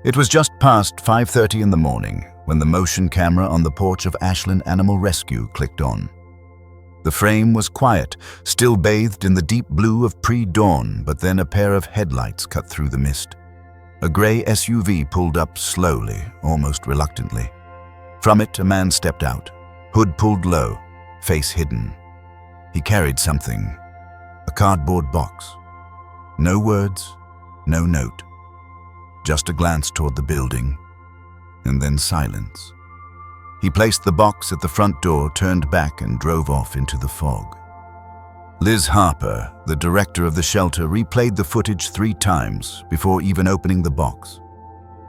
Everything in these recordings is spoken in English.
It was just past 5:30 in the morning when the motion camera on the porch of Ashland Animal Rescue clicked on. The frame was quiet, still bathed in the deep blue of pre-dawn, but then a pair of headlights cut through the mist. A gray SUV pulled up slowly, almost reluctantly. From it, a man stepped out, hood pulled low, face hidden. He carried something, a cardboard box. No words, no note. Just a glance toward the building, and then silence. He placed the box at the front door, turned back, and drove off into the fog. Liz Harper, the director of the shelter, replayed the footage 3 times before even opening the box.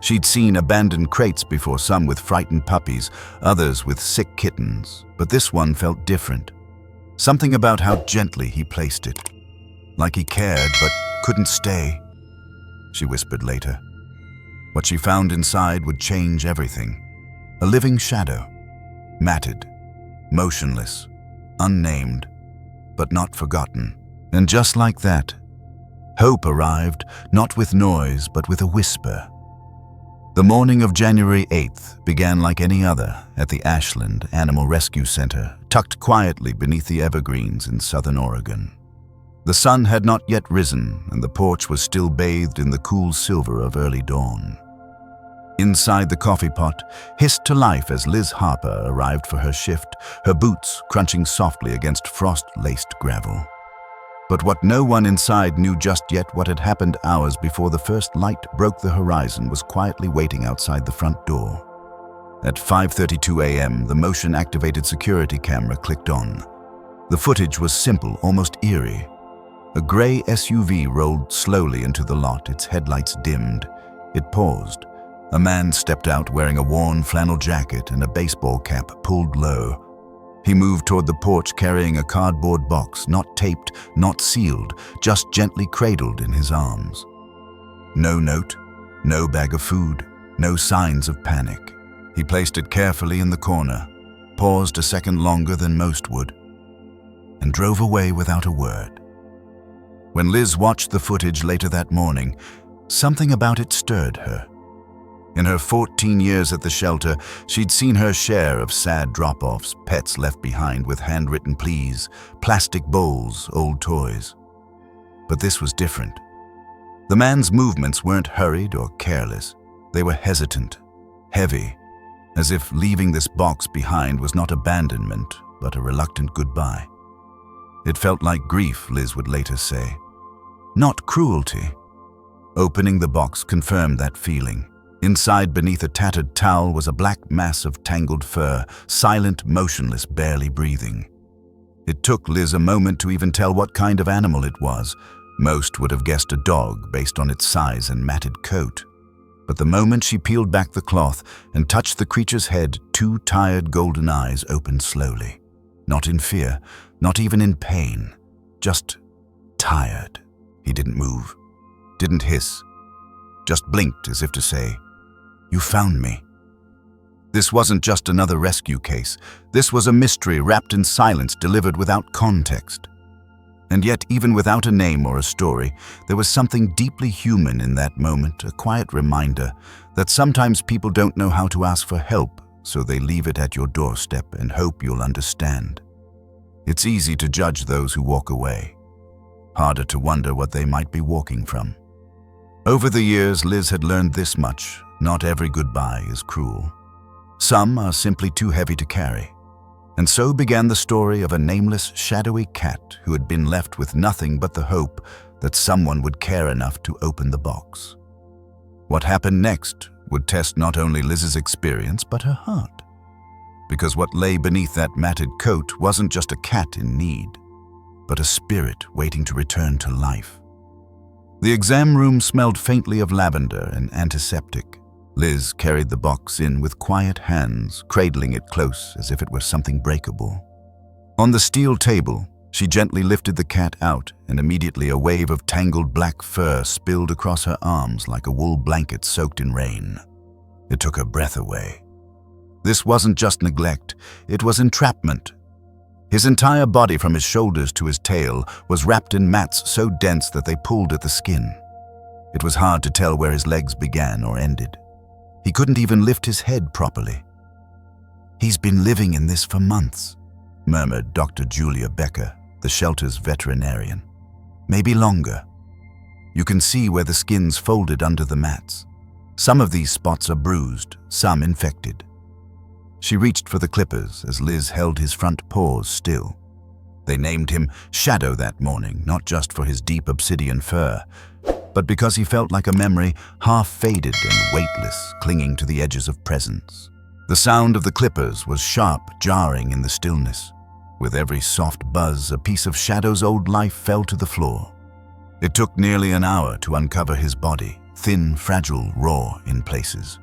She'd seen abandoned crates before, some with frightened puppies, others with sick kittens, but this one felt different. Something about how gently he placed it. Like he cared, but couldn't stay, she whispered later. What she found inside would change everything. A living shadow, matted, motionless, unnamed, but not forgotten. And just like that, hope arrived, not with noise, but with a whisper. The morning of January 8th began like any other at the Ashland Animal Rescue Center, tucked quietly beneath the evergreens in southern Oregon. The sun had not yet risen, and the porch was still bathed in the cool silver of early dawn. Inside, the coffee pot hissed to life as Liz Harper arrived for her shift, her boots crunching softly against frost-laced gravel. But what no one inside knew just yet, what had happened hours before the first light broke the horizon, was quietly waiting outside the front door. At 5:32 a.m., the motion-activated security camera clicked on. The footage was simple, almost eerie. A gray SUV rolled slowly into the lot, its headlights dimmed. It paused. A man stepped out wearing a worn flannel jacket and a baseball cap pulled low. He moved toward the porch carrying a cardboard box, not taped, not sealed, just gently cradled in his arms. No note, no bag of food, no signs of panic. He placed it carefully in the corner, paused a second longer than most would, and drove away without a word. When Liz watched the footage later that morning, something about it stirred her. In her 14 years at the shelter, she'd seen her share of sad drop-offs, pets left behind with handwritten pleas, plastic bowls, old toys. But this was different. The man's movements weren't hurried or careless. They were hesitant, heavy, as if leaving this box behind was not abandonment, but a reluctant goodbye. It felt like grief, Liz would later say, not cruelty. Opening the box confirmed that feeling. Inside, beneath a tattered towel, was a black mass of tangled fur, silent, motionless, barely breathing. It took Liz a moment to even tell what kind of animal it was. Most would have guessed a dog based on its size and matted coat. But the moment she peeled back the cloth and touched the creature's head, 2 tired golden eyes opened slowly. Not in fear, not even in pain, just tired. He didn't move, didn't hiss, just blinked as if to say, "You found me." This wasn't just another rescue case. This was a mystery wrapped in silence, delivered without context. And yet, even without a name or a story, there was something deeply human in that moment, a quiet reminder that sometimes people don't know how to ask for help, so they leave it at your doorstep and hope you'll understand. It's easy to judge those who walk away. Harder to wonder what they might be walking from. Over the years, Liz had learned this much: not every goodbye is cruel. Some are simply too heavy to carry. And so began the story of a nameless, shadowy cat who had been left with nothing but the hope that someone would care enough to open the box. What happened next would test not only Liz's experience, but her heart. Because what lay beneath that matted coat wasn't just a cat in need, but a spirit waiting to return to life. The exam room smelled faintly of lavender and antiseptic. Liz carried the box in with quiet hands, cradling it close as if it were something breakable. On the steel table, she gently lifted the cat out, and immediately a wave of tangled black fur spilled across her arms like a wool blanket soaked in rain. It took her breath away. This wasn't just neglect, it was entrapment. His entire body, from his shoulders to his tail, was wrapped in mats so dense that they pulled at the skin. It was hard to tell where his legs began or ended. He couldn't even lift his head properly. "He's been living in this for months," murmured Dr. Julia Becker, the shelter's veterinarian. "Maybe longer. You can see where the skin's folded under the mats. Some of these spots are bruised, some infected." She reached for the clippers as Liz held his front paws still. They named him Shadow that morning, not just for his deep obsidian fur, but because he felt like a memory half faded and weightless, clinging to the edges of presence. The sound of the clippers was sharp, jarring in the stillness. With every soft buzz, a piece of Shadow's old life fell to the floor. It took nearly an hour to uncover his body, thin, fragile, raw in places.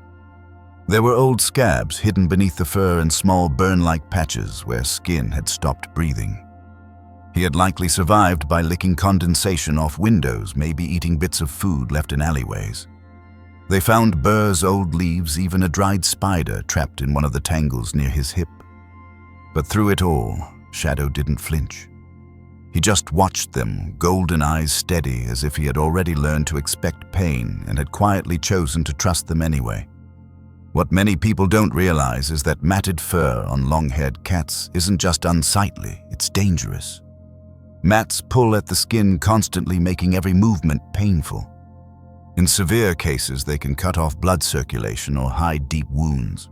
There were old scabs hidden beneath the fur and small burn-like patches where skin had stopped breathing. He had likely survived by licking condensation off windows, maybe eating bits of food left in alleyways. They found Burr's old leaves, even a dried spider trapped in one of the tangles near his hip. But through it all, Shadow didn't flinch. He just watched them, golden eyes steady, as if he had already learned to expect pain and had quietly chosen to trust them anyway. What many people don't realize is that matted fur on long-haired cats isn't just unsightly, it's dangerous. Mats pull at the skin, constantly making every movement painful. In severe cases, they can cut off blood circulation or hide deep wounds.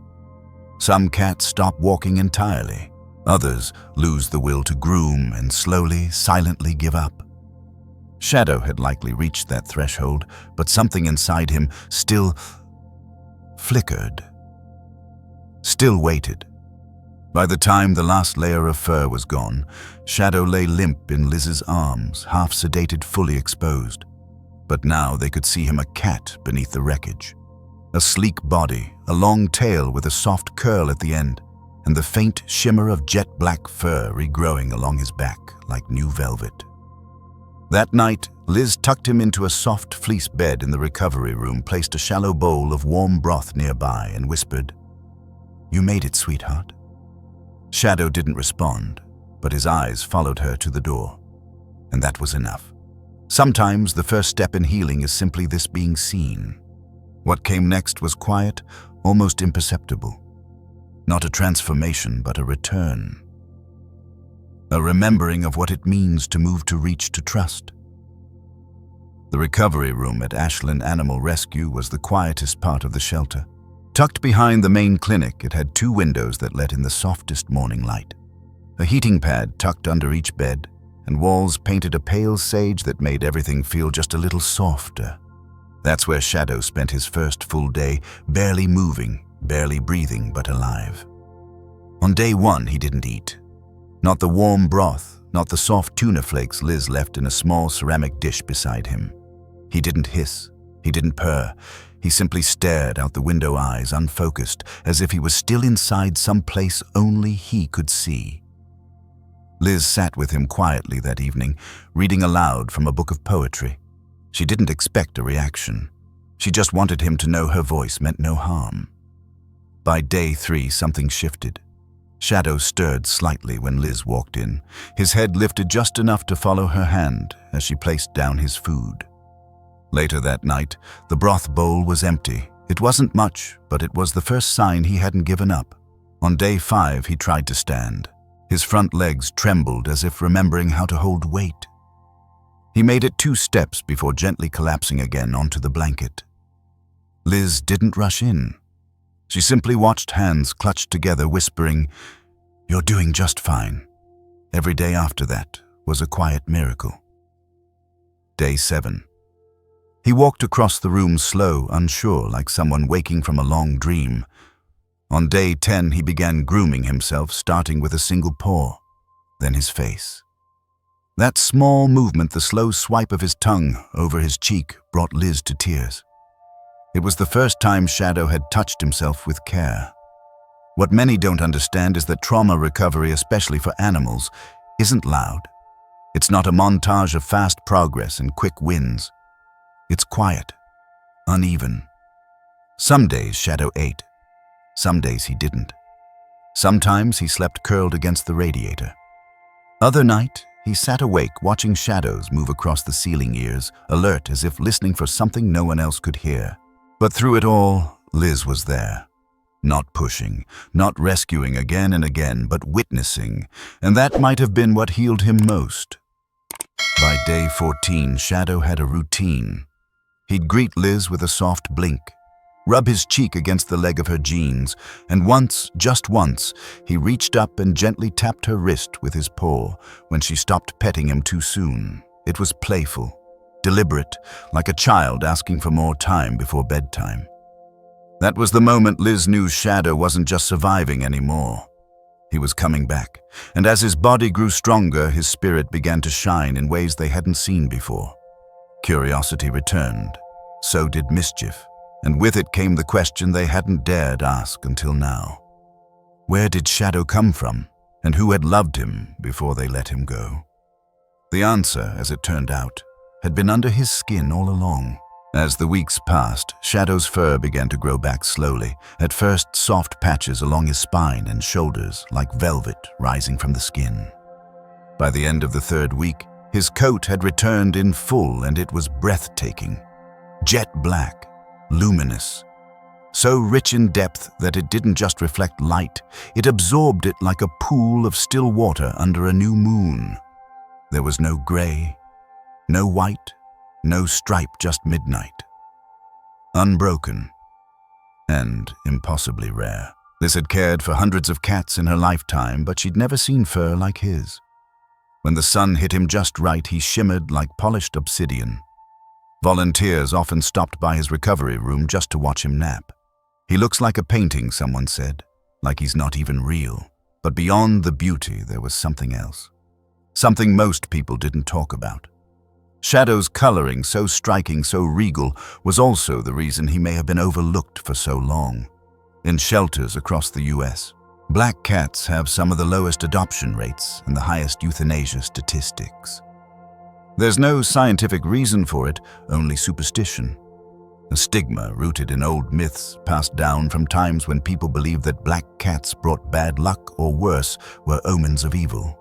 Some cats stop walking entirely. Others lose the will to groom and slowly, silently give up. Shadow had likely reached that threshold, but something inside him still flickered, still waited. By the time the last layer of fur was gone, Shadow lay limp in Liz's arms, half sedated, fully exposed. But now they could see him a cat beneath the wreckage. A sleek body, a long tail with a soft curl at the end, and the faint shimmer of jet black fur regrowing along his back like new velvet. That night, Liz tucked him into a soft fleece bed in the recovery room, placed a shallow bowl of warm broth nearby, and whispered, "You made it, sweetheart." Shadow didn't respond, but his eyes followed her to the door. And that was enough. Sometimes the first step in healing is simply this, being seen. What came next was quiet, almost imperceptible. Not a transformation, but a return. A remembering of what it means to move to reach to trust. The recovery room at Ashland Animal Rescue was the quietest part of the shelter. Tucked behind the main clinic, it had 2 windows that let in the softest morning light. A heating pad tucked under each bed, and walls painted a pale sage that made everything feel just a little softer. That's where Shadow spent his first full day, barely moving, barely breathing, but alive. On day 1, he didn't eat. Not the warm broth, not the soft tuna flakes Liz left in a small ceramic dish beside him. He didn't hiss, he didn't purr. He simply stared out the window, eyes unfocused, as if he was still inside some place only he could see. Liz sat with him quietly that evening, reading aloud from a book of poetry. She didn't expect a reaction. She just wanted him to know her voice meant no harm. By day 3, something shifted. Shadow stirred slightly when Liz walked in, his head lifted just enough to follow her hand as she placed down his food. Later that night, the broth bowl was empty. It wasn't much, but it was the first sign he hadn't given up. On day 5, he tried to stand. His front legs trembled as if remembering how to hold weight. He made it 2 steps before gently collapsing again onto the blanket. Liz didn't rush in. She simply watched, hands clutched together, whispering, "You're doing just fine." Every day after that was a quiet miracle. Day 7. He walked across the room slow, unsure, like someone waking from a long dream. On day 10, he began grooming himself, starting with a single paw, then his face. That small movement, the slow swipe of his tongue over his cheek, brought Liz to tears. It was the first time Shadow had touched himself with care. What many don't understand is that trauma recovery, especially for animals, isn't loud. It's not a montage of fast progress and quick wins. It's quiet, uneven. Some days Shadow ate. Some days he didn't. Sometimes he slept curled against the radiator. Other night, he sat awake watching shadows move across the ceiling, ears alert as if listening for something no one else could hear. But through it all, Liz was there. Not pushing, not rescuing again and again, but witnessing, and that might have been what healed him most. By day 14, Shadow had a routine. He'd greet Liz with a soft blink, rub his cheek against the leg of her jeans, and once, just once, he reached up and gently tapped her wrist with his paw when she stopped petting him too soon. It was playful, deliberate, like a child asking for more time before bedtime. That was the moment Liz knew Shadow wasn't just surviving anymore. He was coming back, and as his body grew stronger, his spirit began to shine in ways they hadn't seen before. Curiosity returned. So did mischief, and with it came the question they hadn't dared ask until now. Where did Shadow come from, and who had loved him before they let him go? The answer, as it turned out, had been under his skin all along. As the weeks passed, Shadow's fur began to grow back slowly, at first soft patches along his spine and shoulders like velvet rising from the skin. By the end of the 3rd week, his coat had returned in full, and it was breathtaking. Jet black, luminous, so rich in depth that it didn't just reflect light, it absorbed it like a pool of still water under a new moon. There was no gray, no white, no stripe, just midnight. Unbroken and impossibly rare. Liz had cared for hundreds of cats in her lifetime, but she'd never seen fur like his. When the sun hit him just right, he shimmered like polished obsidian. Volunteers often stopped by his recovery room just to watch him nap. He looks like a painting, someone said, like he's not even real. But beyond the beauty, there was something else. Something most people didn't talk about. Shadow's coloring, so striking, so regal, was also the reason he may have been overlooked for so long. In shelters across the U.S., black cats have some of the lowest adoption rates and the highest euthanasia statistics. There's no scientific reason for it, only superstition. A stigma rooted in old myths passed down from times when people believed that black cats brought bad luck or worse, were omens of evil.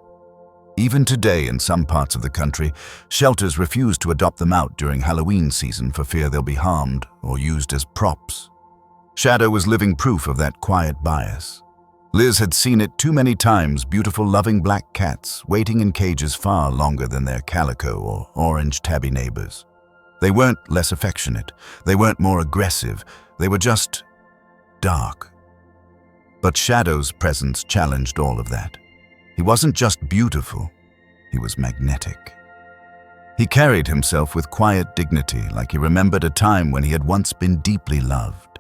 Even today, in some parts of the country, shelters refuse to adopt them out during Halloween season for fear they'll be harmed or used as props. Shadow was living proof of that quiet bias. Liz had seen it too many times, beautiful, loving black cats waiting in cages far longer than their calico or orange tabby neighbors. They weren't less affectionate. They weren't more aggressive. They were just dark. But Shadow's presence challenged all of that. He wasn't just beautiful, he was magnetic. He carried himself with quiet dignity, like he remembered a time when he had once been deeply loved.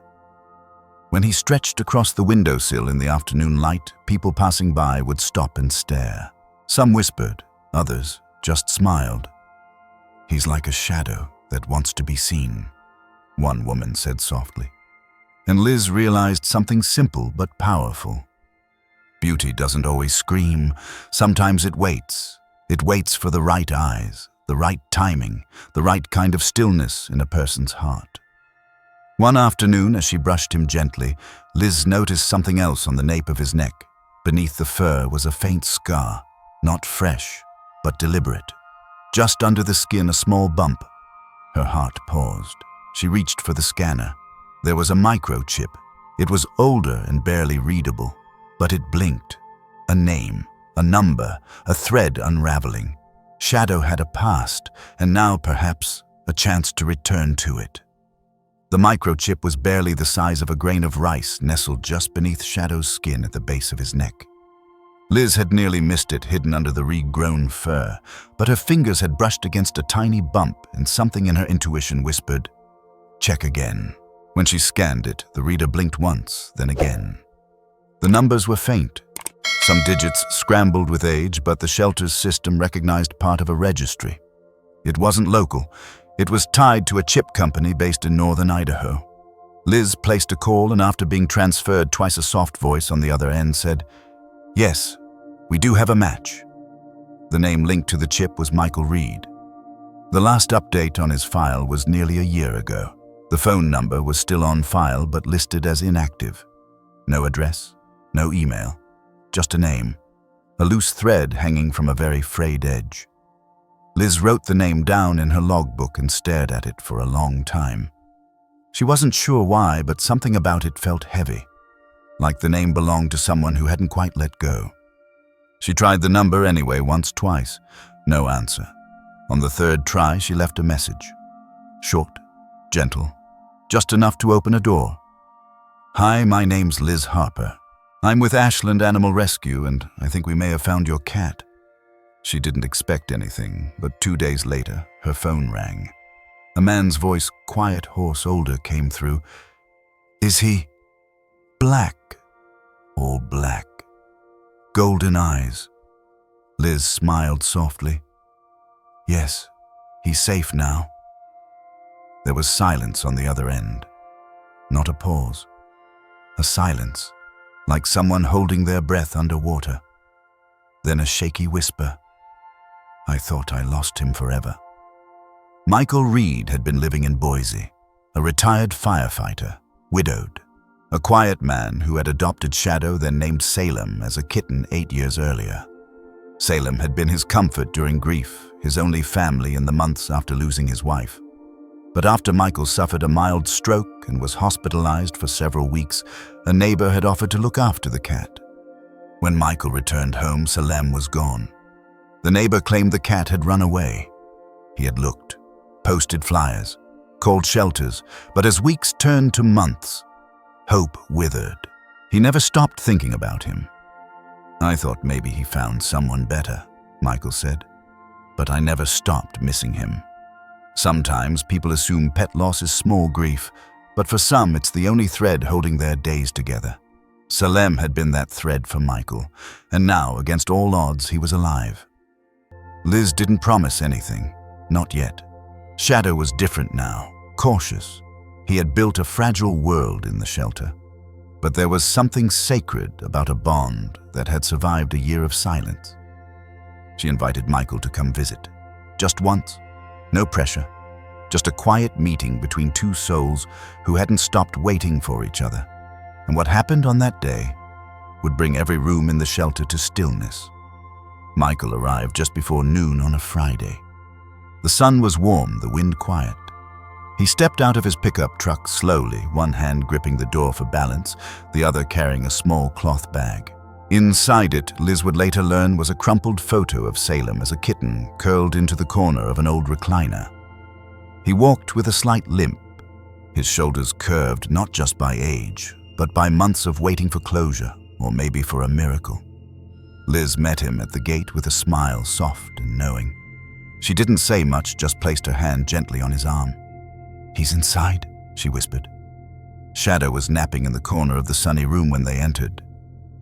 When he stretched across the windowsill in the afternoon light, people passing by would stop and stare. Some whispered, others just smiled. "He's like a shadow that wants to be seen," one woman said softly. And Liz realized something simple but powerful. Beauty doesn't always scream. Sometimes it waits. It waits for the right eyes, the right timing, the right kind of stillness in a person's heart. One afternoon, as she brushed him gently, Liz noticed something else on the nape of his neck. Beneath the fur was a faint scar, not fresh, but deliberate. Just under the skin, a small bump. Her heart paused. She reached for the scanner. There was a microchip. It was older and barely readable, but it blinked. A name, a number, a thread unraveling. Shadow had a past, and now perhaps a chance to return to it. The microchip was barely the size of a grain of rice, nestled just beneath Shadow's skin at the base of his neck. Liz had nearly missed it hidden under the regrown fur, but her fingers had brushed against a tiny bump, and something in her intuition whispered, "Check again." When she scanned it, the reader blinked once, then again. The numbers were faint. Some digits scrambled with age, but the shelter's system recognized part of a registry. It wasn't local. It was tied to a chip company based in northern Idaho. Liz placed a call, and after being transferred twice, a soft voice on the other end said, "Yes, we do have a match." The name linked to the chip was Michael Reed. The last update on his file was nearly a year ago. The phone number was still on file but listed as inactive. No address, no email, just a name, a loose thread hanging from a very frayed edge. Liz wrote the name down in her logbook and stared at it for a long time. She wasn't sure why, but something about it felt heavy, like the name belonged to someone who hadn't quite let go. She tried the number anyway, once, twice. No answer. On the third try, she left a message. Short, gentle, just enough to open a door. "Hi, my name's Liz Harper. I'm with Ashland Animal Rescue, and I think we may have found your cat." She didn't expect anything, but 2 days later, her phone rang. A man's voice, quiet, hoarse, older, came through. "Is he black?" "All black. Golden eyes." Liz smiled softly. "Yes, he's safe now." There was silence on the other end. Not a pause. A silence, like someone holding their breath underwater. Then a shaky whisper. "I thought I lost him forever." Michael Reed had been living in Boise, a retired firefighter, widowed. A quiet man who had adopted Shadow, then named Salem, as a kitten 8 years earlier. Salem had been his comfort during grief, his only family in the months after losing his wife. But after Michael suffered a mild stroke and was hospitalized for several weeks, a neighbor had offered to look after the cat. When Michael returned home, Salem was gone. The neighbor claimed the cat had run away. He had looked, posted flyers, called shelters, but as weeks turned to months, hope withered. He never stopped thinking about him. "I thought maybe he found someone better," Michael said, "but I never stopped missing him." Sometimes people assume pet loss is small grief, but for some it's the only thread holding their days together. Salem had been that thread for Michael, and now, against all odds, he was alive. Liz didn't promise anything, not yet. Shadow was different now, cautious. He had built a fragile world in the shelter. But there was something sacred about a bond that had survived a year of silence. She invited Michael to come visit. Just once. No pressure. Just a quiet meeting between two souls who hadn't stopped waiting for each other. And what happened on that day would bring every room in the shelter to stillness. Michael arrived just before noon on a Friday. The sun was warm, the wind quiet. He stepped out of his pickup truck slowly, one hand gripping the door for balance, the other carrying a small cloth bag. Inside it, Liz would later learn, was a crumpled photo of Salem as a kitten curled into the corner of an old recliner. He walked with a slight limp, his shoulders curved not just by age, but by months of waiting for closure, or maybe for a miracle. Liz met him at the gate with a smile, soft and knowing. She didn't say much, just placed her hand gently on his arm. "He's inside," she whispered. Shadow was napping in the corner of the sunny room when they entered.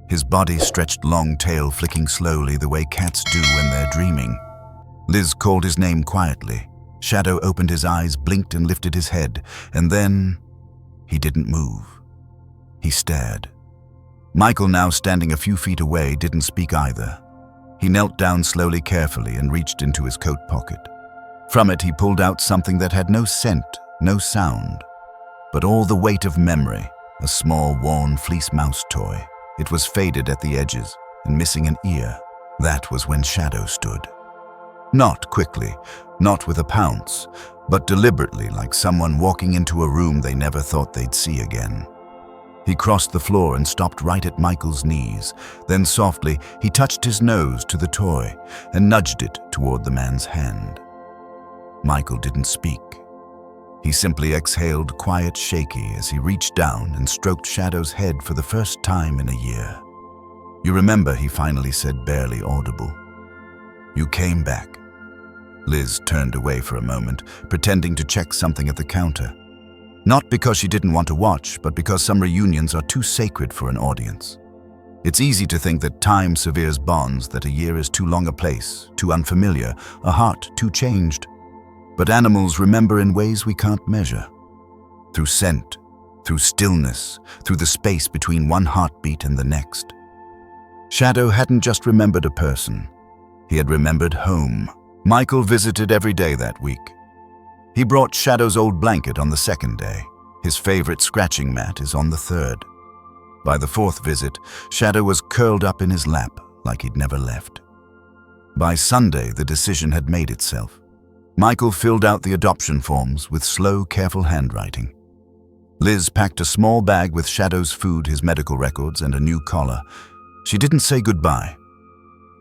His body stretched long tail flicking slowly the way cats do when they're dreaming. Liz called his name quietly. Shadow opened his eyes, blinked and lifted his head, and then he didn't move. He stared. Michael, now standing a few feet away, didn't speak either. He knelt down slowly, carefully, and reached into his coat pocket. From it he pulled out something that had no scent, no sound, but all the weight of memory, a small, worn fleece mouse toy. It was faded at the edges and missing an ear. That was when Shadow stood. Not quickly, not with a pounce, but deliberately, like someone walking into a room they never thought they'd see again. He crossed the floor and stopped right at Michael's knees. Then softly, he touched his nose to the toy and nudged it toward the man's hand. Michael didn't speak. He simply exhaled, quiet, shaky, as he reached down and stroked Shadow's head for the first time in a year. "You remember," he finally said, barely audible. "You came back." Liz turned away for a moment, pretending to check something at the counter. Not because she didn't want to watch, but because some reunions are too sacred for an audience. It's easy to think that time severes bonds, that a year is too long a place, too unfamiliar, a heart too changed. But animals remember in ways we can't measure. Through scent, through stillness, through the space between one heartbeat and the next. Shadow hadn't just remembered a person. He had remembered home. Michael visited every day that week. He brought Shadow's old blanket on the second day. His favorite scratching mat is on the third. By the fourth visit, Shadow was curled up in his lap like he'd never left. By Sunday, the decision had made itself. Michael filled out the adoption forms with slow, careful handwriting. Liz packed a small bag with Shadow's food, his medical records, and a new collar. She didn't say goodbye.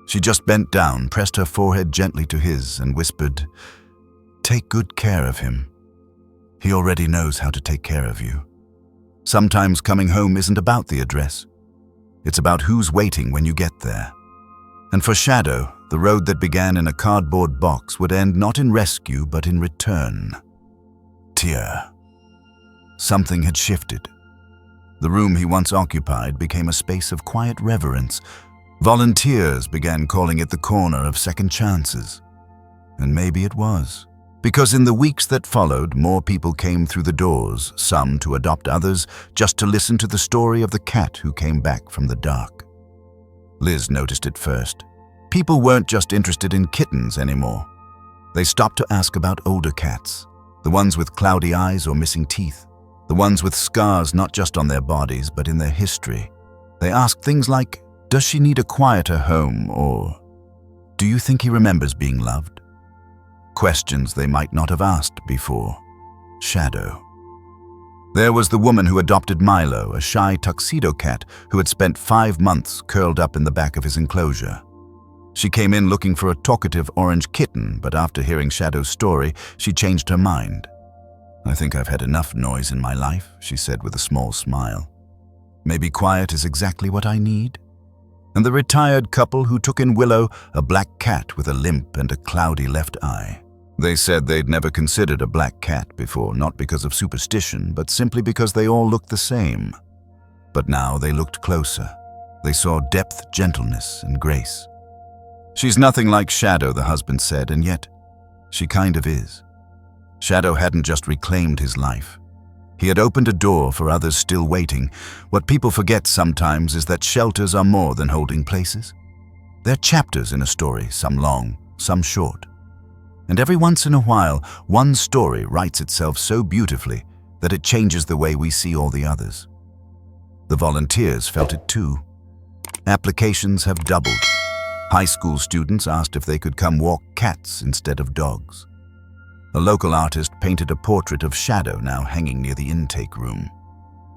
She just bent down, pressed her forehead gently to his, and whispered, "Take good care of him. He already knows how to take care of you. Sometimes coming home isn't about the address. It's about who's waiting when you get there." And for Shadow, the road that began in a cardboard box would end not in rescue, but in return. Tear. Something had shifted. The room he once occupied became a space of quiet reverence. Volunteers began calling it the corner of second chances. And maybe it was. Because in the weeks that followed, more people came through the doors, some to adopt others, just to listen to the story of the cat who came back from the dark. Liz noticed it first. People weren't just interested in kittens anymore. They stopped to ask about older cats, the ones with cloudy eyes or missing teeth, the ones with scars not just on their bodies but in their history. They asked things like, "Does she need a quieter home?" or "Do you think he remembers being loved?" Questions they might not have asked before. Shadow. There was the woman who adopted Milo, a shy tuxedo cat who had spent 5 months curled up in the back of his enclosure. She came in looking for a talkative orange kitten, but after hearing Shadow's story, she changed her mind. "I think I've had enough noise in my life," she said with a small smile. "Maybe quiet is exactly what I need." And the retired couple who took in Willow, a black cat with a limp and a cloudy left eye. They said they'd never considered a black cat before, not because of superstition, but simply because they all looked the same. But now they looked closer. They saw depth, gentleness, and grace. "She's nothing like Shadow," the husband said, and yet she kind of is. Shadow hadn't just reclaimed his life. He had opened a door for others still waiting. What people forget sometimes is that shelters are more than holding places. They're chapters in a story, some long, some short. And every once in a while, one story writes itself so beautifully that it changes the way we see all the others. The volunteers felt it too. Applications have doubled. High school students asked if they could come walk cats instead of dogs. A local artist painted a portrait of Shadow now hanging near the intake room.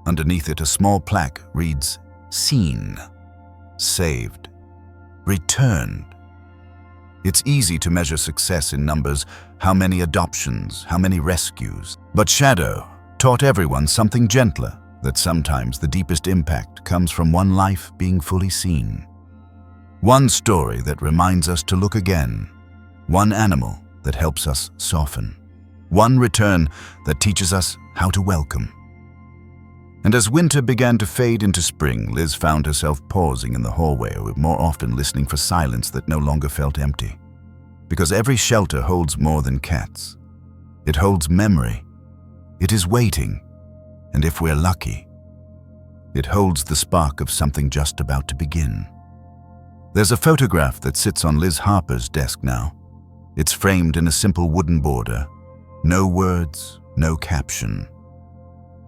Underneath it, a small plaque reads, "Seen, saved, returned." It's easy to measure success in numbers, how many adoptions, how many rescues. But Shadow taught everyone something gentler, that sometimes the deepest impact comes from one life being fully seen. One story that reminds us to look again. One animal that helps us soften. One return that teaches us how to welcome. And as winter began to fade into spring, Liz found herself pausing in the hallway, more often listening for silence that no longer felt empty. Because every shelter holds more than cats. It holds memory. It is waiting. And if we're lucky, it holds the spark of something just about to begin. There's a photograph that sits on Liz Harper's desk now. It's framed in a simple wooden border. No words, no caption.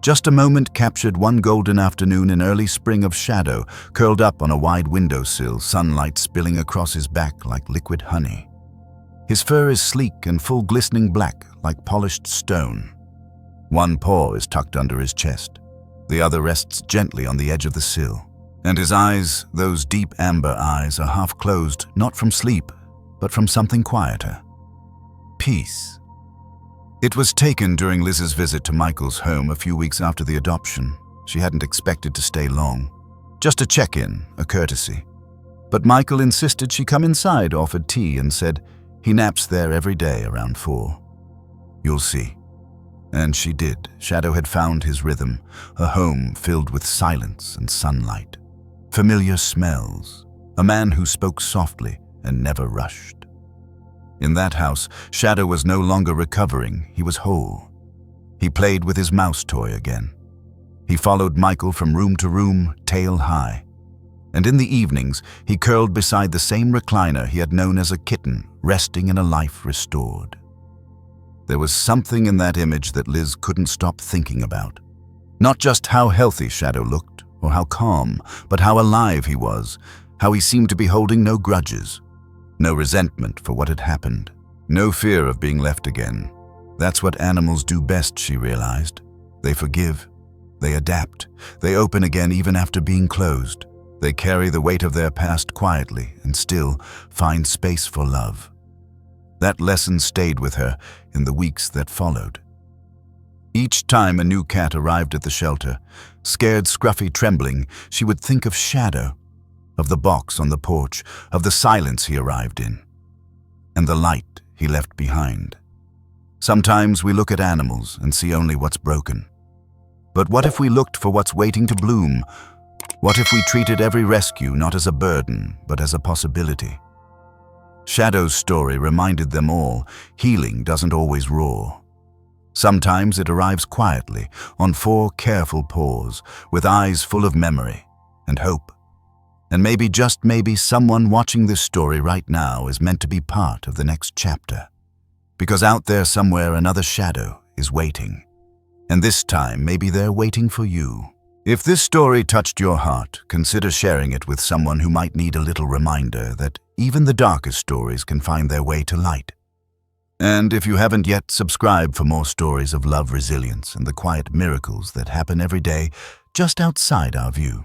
Just a moment captured one golden afternoon in early spring of Shadow, curled up on a wide windowsill, sunlight spilling across his back like liquid honey. His fur is sleek and full glistening black like polished stone. One paw is tucked under his chest. The other rests gently on the edge of the sill. And his eyes, those deep amber eyes, are half closed, not from sleep, but from something quieter. Peace. It was taken during Liz's visit to Michael's home a few weeks after the adoption. She hadn't expected to stay long. Just a check-in, a courtesy. But Michael insisted she come inside, offered tea, and said he naps there every day around 4. "You'll see." And she did. Shadow had found his rhythm, a home filled with silence and sunlight. Familiar smells, a man who spoke softly and never rushed. In that house, Shadow was no longer recovering, he was whole. He played with his mouse toy again. He followed Michael from room to room, tail high. And in the evenings, he curled beside the same recliner he had known as a kitten, resting in a life restored. There was something in that image that Liz couldn't stop thinking about. Not just how healthy Shadow looked, or how calm, but how alive he was, how he seemed to be holding no grudges. No resentment for what had happened. No fear of being left again. That's what animals do best, she realized. They forgive They adapt. They open again even after being closed. They carry the weight of their past quietly and still find space for love. That lesson stayed with her in the weeks that followed. Each time a new cat arrived at the shelter, scared, scruffy, trembling, she would think of Shadow, of the box on the porch, of the silence he arrived in, and the light he left behind. Sometimes we look at animals and see only what's broken. But what if we looked for what's waiting to bloom? What if we treated every rescue not as a burden, but as a possibility? Shadow's story reminded them all, healing doesn't always roar. Sometimes it arrives quietly, on 4 careful paws, with eyes full of memory and hope. And maybe, just maybe, someone watching this story right now is meant to be part of the next chapter. Because out there somewhere another shadow is waiting. And this time, maybe they're waiting for you. If this story touched your heart, consider sharing it with someone who might need a little reminder that even the darkest stories can find their way to light. And if you haven't yet, subscribe for more stories of love, resilience, and the quiet miracles that happen every day just outside our view.